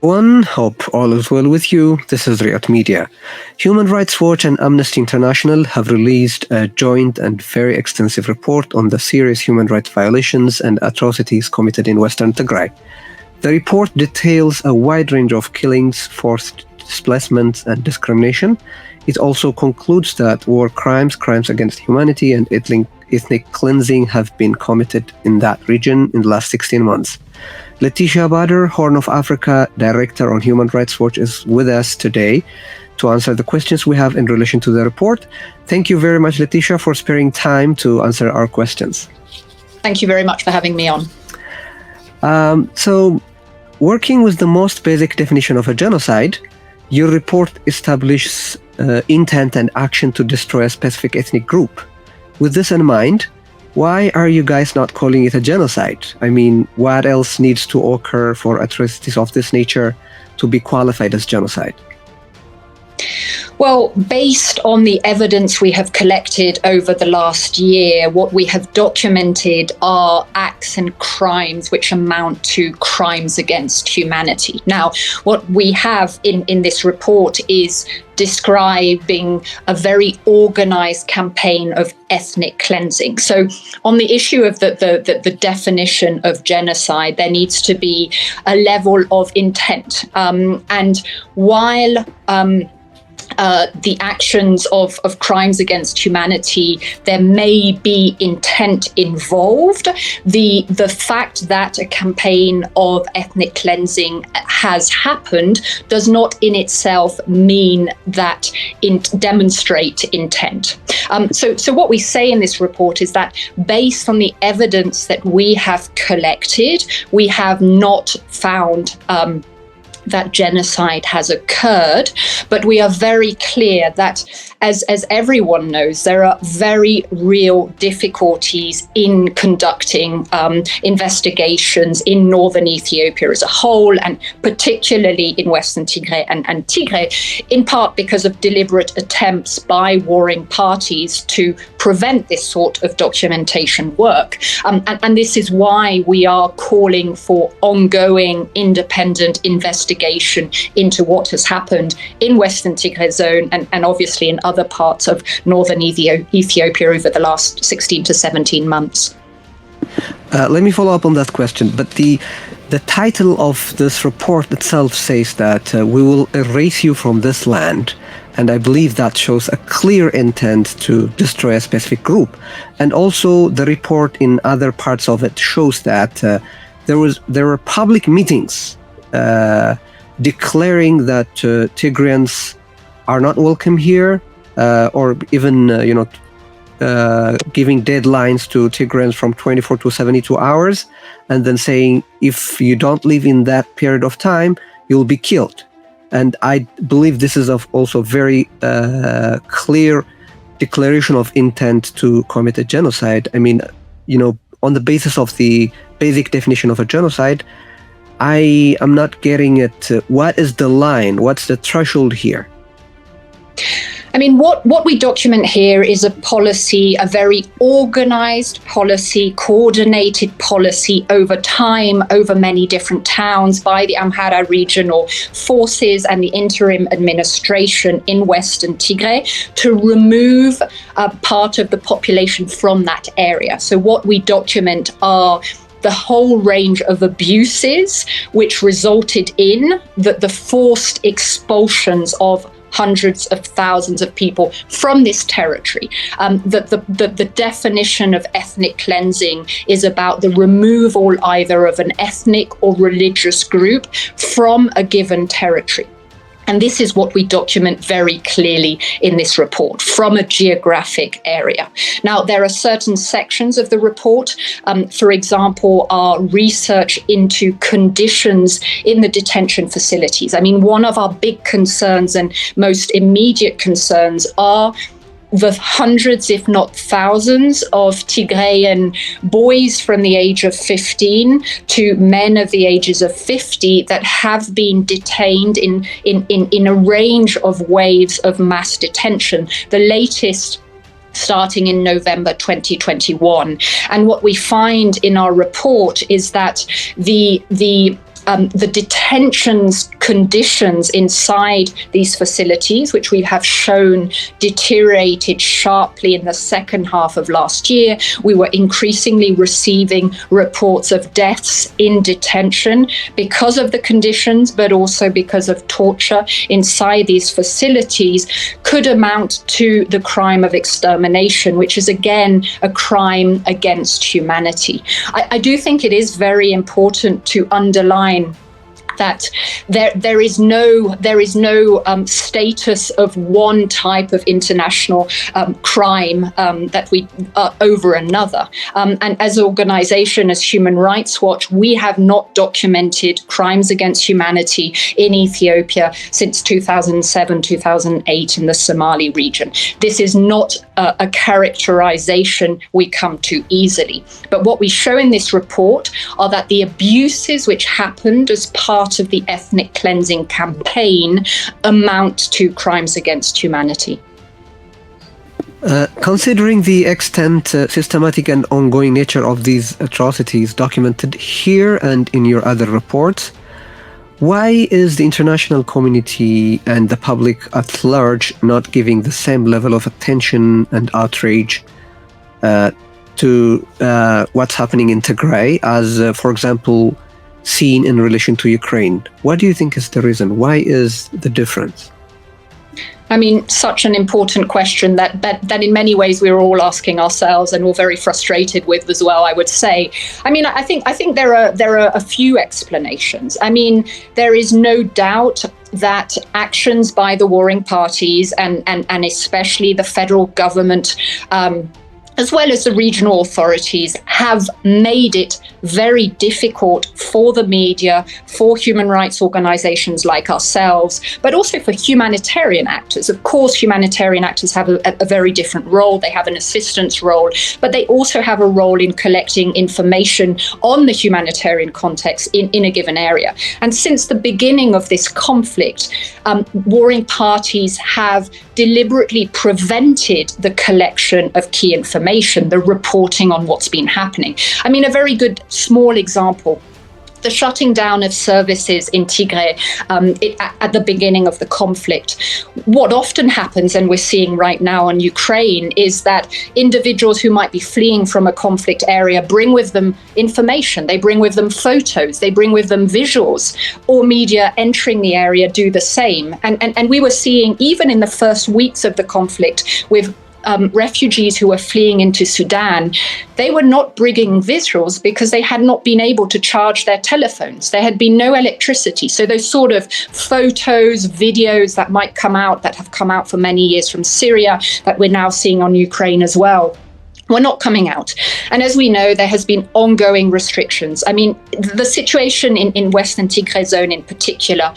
One, hope all is well with you. This is ReyotMedia. Human Rights Watch and Amnesty International have released a joint and very extensive report on the serious human rights violations and atrocities committed in Western Tigray. The report details a wide range of killings, forced displacements, and discrimination. It also concludes that war crimes, crimes against humanity, and ethnic cleansing have been committed in that region in the last 16 months. Laetitia Bader, Horn of Africa Director on Human Rights Watch, is with us today to answer the questions we have in relation to the report. Thank you very much, Laetitia, for sparing time to answer our questions. Thank you very much for having me on. So, working with the most basic definition of a genocide, your report establishes intent and action to destroy a specific ethnic group. With this in mind, why are you guys not calling it a genocide? I mean, what else needs to occur for atrocities of this nature to be qualified as genocide? Well, based on the evidence we have collected over the last year, what we have documented are acts and crimes which amount to crimes against humanity. Now, what we have in this report is describing a very organized campaign of ethnic cleansing. So on the issue of the definition of genocide, there needs to be a level of intent. And while the actions of crimes against humanity, there may be intent involved. The fact that a campaign of ethnic cleansing has happened does not in itself mean that demonstrate intent. So what we say in this report is that based on the evidence that we have collected, we have not found that genocide has occurred, but we are very clear that, as everyone knows, there are very real difficulties in conducting investigations in northern Ethiopia as a whole, and particularly in Western Tigray and Tigray, in part because of deliberate attempts by warring parties to prevent this sort of documentation work. And this is why we are calling for ongoing independent investigation into what has happened in Western Tigray zone and obviously in other parts of northern Ethiopia over the last 16 to 17 months. Let me follow up on that question, but the title of this report itself says that we will erase you from this land, and I believe that shows a clear intent to destroy a specific group. And also the report in other parts of it shows that there were public meetings declaring that Tigrayans are not welcome here, or even giving deadlines to Tigrayans from 24 to 72 hours, and then saying if you don't leave in that period of time, you'll be killed. And I believe this is also very clear declaration of intent to commit a genocide. I mean, on the basis of the basic definition of a genocide, I am not getting it. What is the line? What's the threshold here? I mean, what we document here is a policy, a very organized policy, coordinated policy over time, over many different towns by the Amhara regional forces and the interim administration in Western Tigray to remove part of the population from that area. So what we document are the whole range of abuses which resulted in the forced expulsions of hundreds of thousands of people from this territory. The definition of ethnic cleansing is about the removal either of an ethnic or religious group from a given territory. And this is what we document very clearly in this report from a geographic area. Now, there are certain sections of the report, for example, our research into conditions in the detention facilities. I mean, one of our big concerns and most immediate concerns are the hundreds, if not thousands, of Tigrayan boys from the age of 15 to men of the ages of 50 that have been detained in a range of waves of mass detention. The latest starting in November 2021. And what we find in our report is that the the detentions conditions inside these facilities, which we have shown deteriorated sharply in the second half of last year. We were increasingly receiving reports of deaths in detention because of the conditions, but also because of torture inside these facilities, could amount to the crime of extermination, which is again a crime against humanity. I do think it is very important to underline that there is no status of one type of international crime that we over another. And as an organization, as Human Rights Watch, we have not documented crimes against humanity in Ethiopia since 2007, 2008 in the Somali region. This is not a characterization we come to easily. But what we show in this report are that the abuses which happened as part of the ethnic cleansing campaign amount to crimes against humanity. Considering the extent, systematic and ongoing nature of these atrocities documented here and in your other reports, why is the international community and the public at large not giving the same level of attention and outrage to what's happening in Tigray as, for example, seen in relation to Ukraine? What do you think is the reason? Why is the difference? I mean, such an important question that in many ways we're all asking ourselves, and we're very frustrated with as well, I would say. I mean, I think there are a few explanations. I mean, there is no doubt that actions by the warring parties and especially the federal government, as well as the regional authorities, have made it very difficult for the media, for human rights organizations like ourselves, but also for humanitarian actors. Of course, humanitarian actors have a very different role. They have an assistance role, but they also have a role in collecting information on the humanitarian context in a given area. And since the beginning of this conflict, warring parties have deliberately prevented the collection of key information, the reporting on what's been happening. I mean, a very good small example: the shutting down of services in Tigray at the beginning of the conflict. What often happens, and we're seeing right now in Ukraine, is that individuals who might be fleeing from a conflict area bring with them information, they bring with them photos, they bring with them visuals, or media entering the area do the same. And we were seeing, even in the first weeks of the conflict, with refugees who were fleeing into Sudan, they were not bringing visuals because they had not been able to charge their telephones. There had been no electricity. So those sort of photos, videos that might come out, that have come out for many years from Syria, that we're now seeing on Ukraine as well, were not coming out. And as we know, there has been ongoing restrictions. I mean, the situation in Western Tigray zone in particular,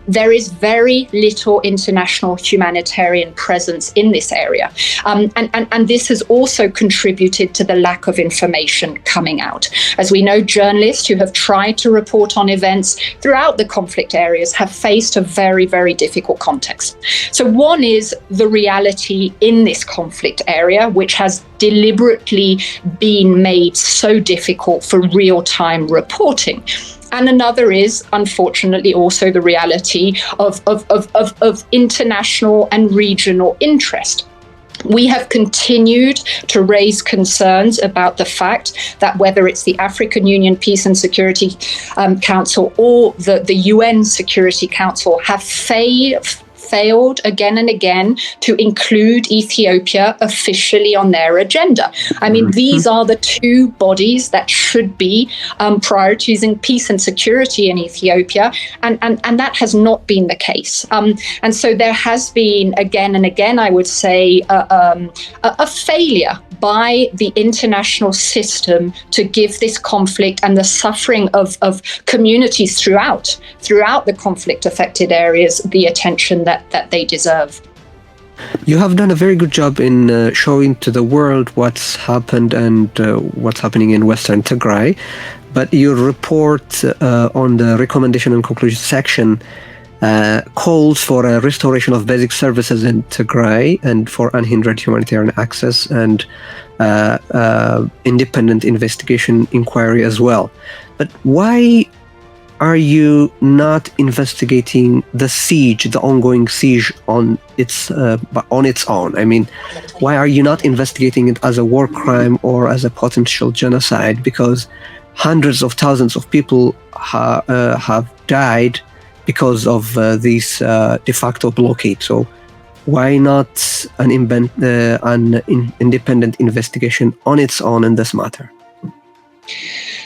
there is very little international humanitarian presence in this area. And this has also contributed to the lack of information coming out. As we know, journalists who have tried to report on events throughout the conflict areas have faced a very, very difficult context. So one is the reality in this conflict area, which has deliberately been made so difficult for real-time reporting. And another is, unfortunately, also the reality of international and regional interest. We have continued to raise concerns about the fact that whether it's the African Union Peace and Security Council or the UN Security Council have failed again and again to include Ethiopia officially on their agenda. I mean, these are the two bodies that should be prioritizing peace and security in Ethiopia, and that has not been the case. And so there has been again and again, I would say, a failure by the international system to give this conflict and the suffering of communities throughout the conflict-affected areas the attention that they deserve. You have done a very good job in showing to the world what's happened and what's happening in Western Tigray, but your report on the recommendation and conclusion section calls for a restoration of basic services in Tigray and for unhindered humanitarian access and independent investigation inquiry as well. But why are you not investigating the siege, the ongoing siege on its own? I mean, why are you not investigating it as a war crime or as a potential genocide? Because hundreds of thousands of people have died because of this de facto blockade. So why not an independent investigation on its own in this matter?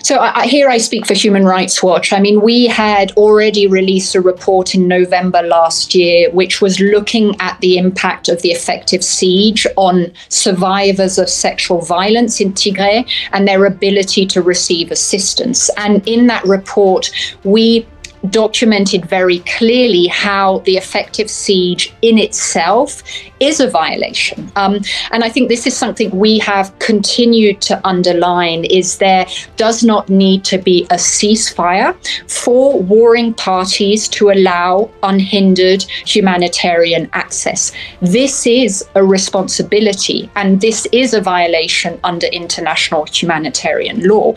So here I speak for Human Rights Watch. I mean, we had already released a report in November last year, which was looking at the impact of the effective siege on survivors of sexual violence in Tigray and their ability to receive assistance. And in that report, we documented very clearly how the effective siege in itself is a violation. And I think this is something we have continued to underline, is there does not need to be a ceasefire for warring parties to allow unhindered humanitarian access. This is a responsibility, and this is a violation under international humanitarian law.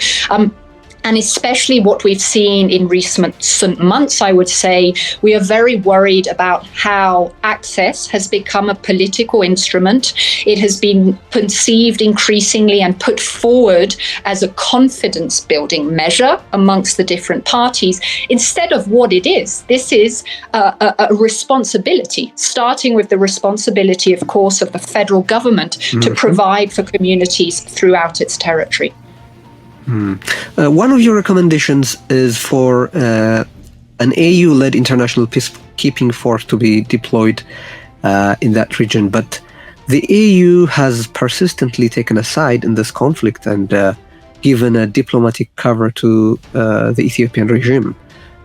And especially what we've seen in recent months, I would say, we are very worried about how access has become a political instrument. It has been conceived increasingly and put forward as a confidence-building measure amongst the different parties, instead of what it is. This is a responsibility, starting with the responsibility, of course, of the federal government to provide for communities throughout its territory. One of your recommendations is for an AU-led international peacekeeping force to be deployed in that region, but the AU has persistently taken a side in this conflict and given a diplomatic cover to the Ethiopian regime.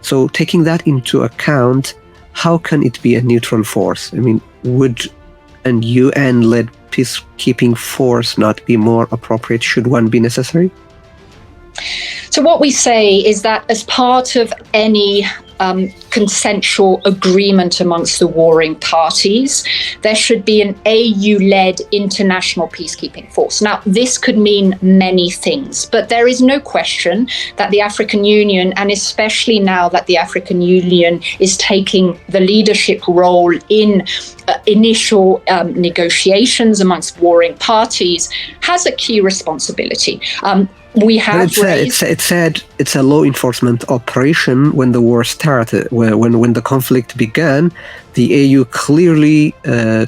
So taking that into account, how can it be a neutral force? I mean, would an UN-led peacekeeping force not be more appropriate should one be necessary? So what we say is that as part of any consensual agreement amongst the warring parties, there should be an AU-led international peacekeeping force. Now, this could mean many things, but there is no question that the African Union, and especially now that the African Union is taking the leadership role in initial negotiations amongst warring parties, has a key responsibility. We have it said it's a law enforcement operation when the war started. When the conflict began, the AU clearly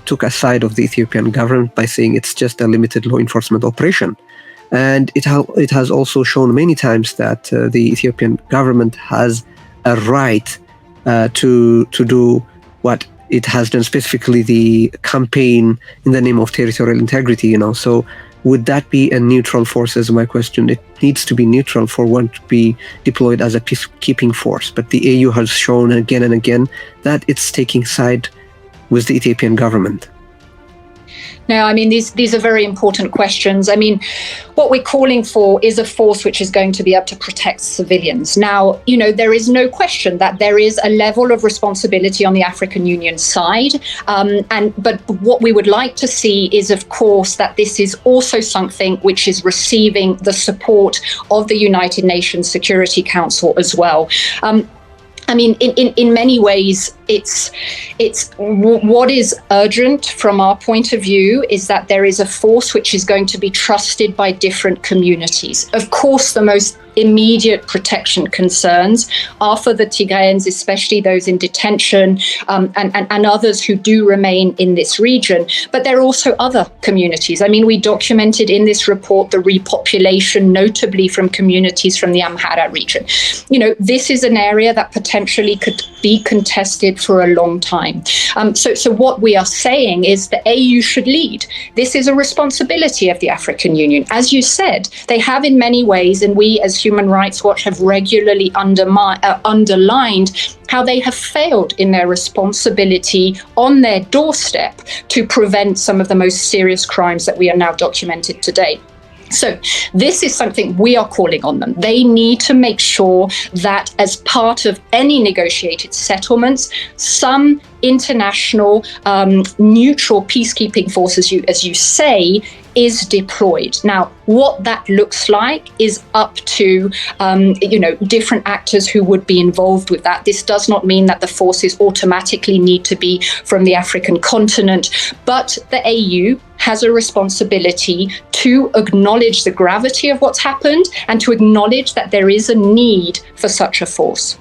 took a side of the Ethiopian government by saying it's just a limited law enforcement operation. And it has also shown many times that the Ethiopian government has a right to do what it has done, specifically the campaign in the name of territorial integrity, So would that be a neutral force, is my question. It needs to be neutral for one to be deployed as a peacekeeping force. But the AU has shown again and again that it's taking side with the Ethiopian government. No, I mean, these are very important questions. I mean, what we're calling for is a force which is going to be able to protect civilians. Now, there is no question that there is a level of responsibility on the African Union side. But what we would like to see is, of course, that this is also something which is receiving the support of the United Nations Security Council as well. I mean, in many ways, it's what is urgent from our point of view is that there is a force which is going to be trusted by different communities. Of course, the most immediate protection concerns are for the Tigrayans, especially those in detention and others who do remain in this region. But there are also other communities. I mean, we documented in this report the repopulation, notably from communities from the Amhara region. This is an area that potentially could be contested for a long time. So what we are saying is the AU should lead. This is a responsibility of the African Union. As you said, they have in many ways, and we as Human Rights Watch have regularly underlined how they have failed in their responsibility on their doorstep to prevent some of the most serious crimes that we are now documented today. So this is something we are calling on them. They need to make sure that as part of any negotiated settlements, some international neutral peacekeeping force, as you say, is deployed. Now, what that looks like is up to different actors who would be involved with that. This does not mean that the forces automatically need to be from the African continent, but the AU has a responsibility to acknowledge the gravity of what's happened and to acknowledge that there is a need for such a force.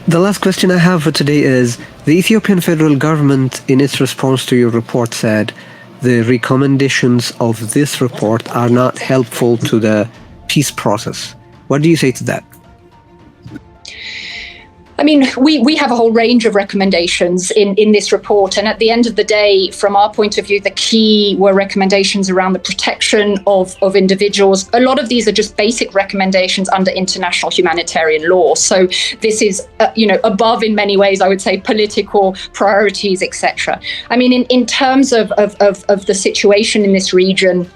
The last question I have for today is, the Ethiopian federal government, in its response to your report, said the recommendations of this report are not helpful to the peace process. What do you say to that? I mean, we have a whole range of recommendations in this report. And at the end of the day, from our point of view, the key were recommendations around the protection of individuals. A lot of these are just basic recommendations under international humanitarian law. So this is, above in many ways, I would say, political priorities, etc. I mean, in terms of the situation in this region,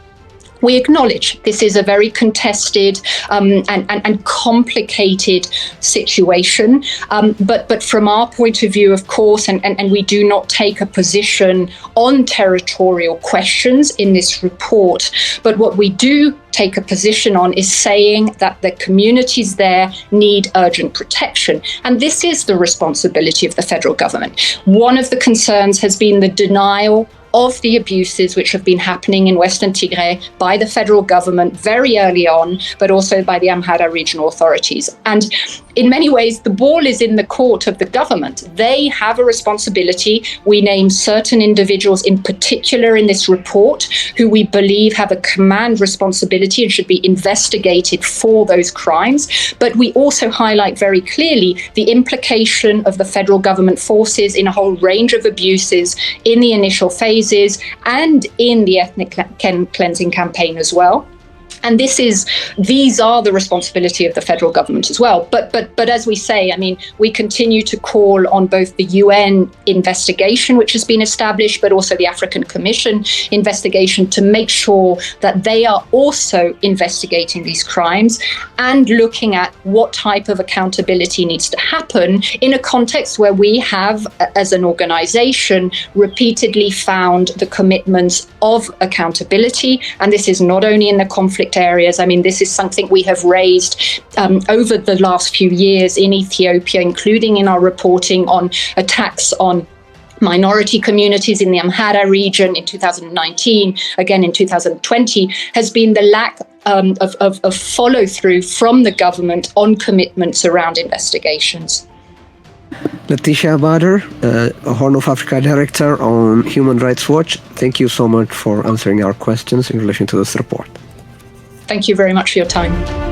we acknowledge this is a very contested and complicated situation. But from our point of view, of course, and we do not take a position on territorial questions in this report. But what we do take a position on is saying that the communities there need urgent protection. And this is the responsibility of the federal government. One of the concerns has been the denial of the abuses which have been happening in Western Tigray by the federal government very early on, but also by the Amhara regional authorities. And in many ways, the ball is in the court of the government. They have a responsibility. We name certain individuals in particular in this report who we believe have a command responsibility and should be investigated for those crimes. But we also highlight very clearly the implication of the federal government forces in a whole range of abuses in the initial phases and in the ethnic cleansing campaign as well. And these are the responsibility of the federal government as well. But as we say, I mean, we continue to call on both the UN investigation, which has been established, but also the African Commission investigation to make sure that they are also investigating these crimes and looking at what type of accountability needs to happen in a context where we have, as an organization, repeatedly found the commitments of accountability. And this is not only in the conflict areas. I mean, this is something we have raised over the last few years in Ethiopia, including in our reporting on attacks on minority communities in the Amhara region in 2019, again in 2020, has been the lack of follow-through from the government on commitments around investigations. Laetitia Bader, Horn of Africa Director on Human Rights Watch, thank you so much for answering our questions in relation to this report. Thank you very much for your time.